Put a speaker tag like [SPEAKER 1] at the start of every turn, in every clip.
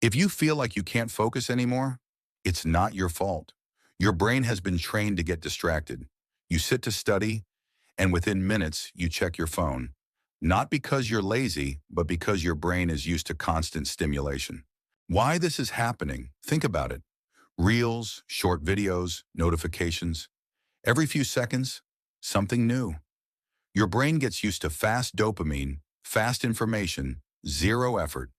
[SPEAKER 1] If you feel like you can't focus anymore, it's not your fault. Your brain has been trained to get distracted. You sit to study, and within minutes, you check your phone. Not because you're lazy, but because your brain is used to constant stimulation. Why this is happening? Think about it. Reels, short videos, notifications. Every few seconds, something new. Your brain gets used to fast dopamine, fast information, zero effort.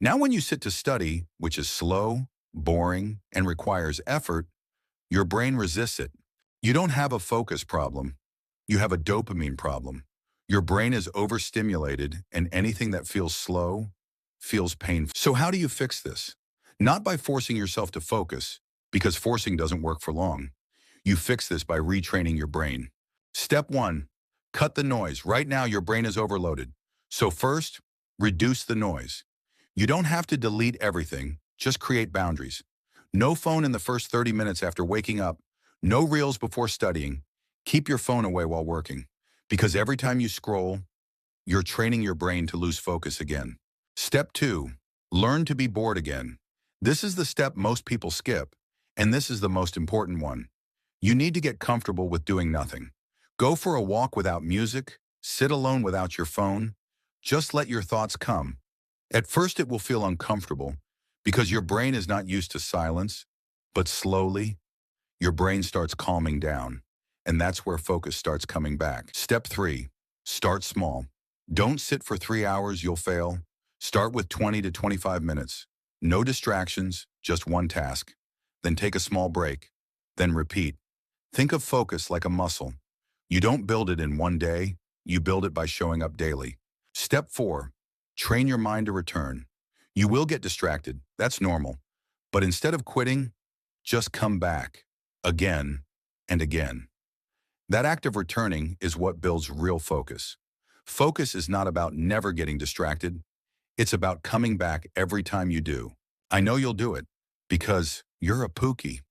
[SPEAKER 1] Now when you sit to study, which is slow, boring, and requires effort, your brain resists it. You don't have a focus problem. You have a dopamine problem. Your brain is overstimulated, and anything that feels slow feels painful. So how do you fix this? Not by forcing yourself to focus, because forcing doesn't work for long. You fix this by retraining your brain. Step one, cut the noise. Right now, your brain is overloaded. So first, reduce the noise. You don't have to delete everything, just create boundaries. No phone in the first 30 minutes after waking up. No reels before studying. Keep your phone away while working. Because every time you scroll, you're training your brain to lose focus again. Step two, learn to be bored again. This is the step most people skip, and this is the most important one. You need to get comfortable with doing nothing. Go for a walk without music, sit alone without your phone. Just let your thoughts come. At first it will feel uncomfortable because your brain is not used to silence, but slowly, your brain starts calming down, and that's where focus starts coming back. Step three, start small. Don't sit for 3 hours, you'll fail. Start with 20 to 25 minutes. No distractions, just one task. Then take a small break. Then repeat. Think of focus like a muscle. You don't build it in one day, you build it by showing up daily. Step four, train your mind to return. You will get distracted, that's normal. But instead of quitting, just come back, again and again. That act of returning is what builds real focus. Focus is not about never getting distracted. It's about coming back every time you do. I know you'll do it because you're a pookie.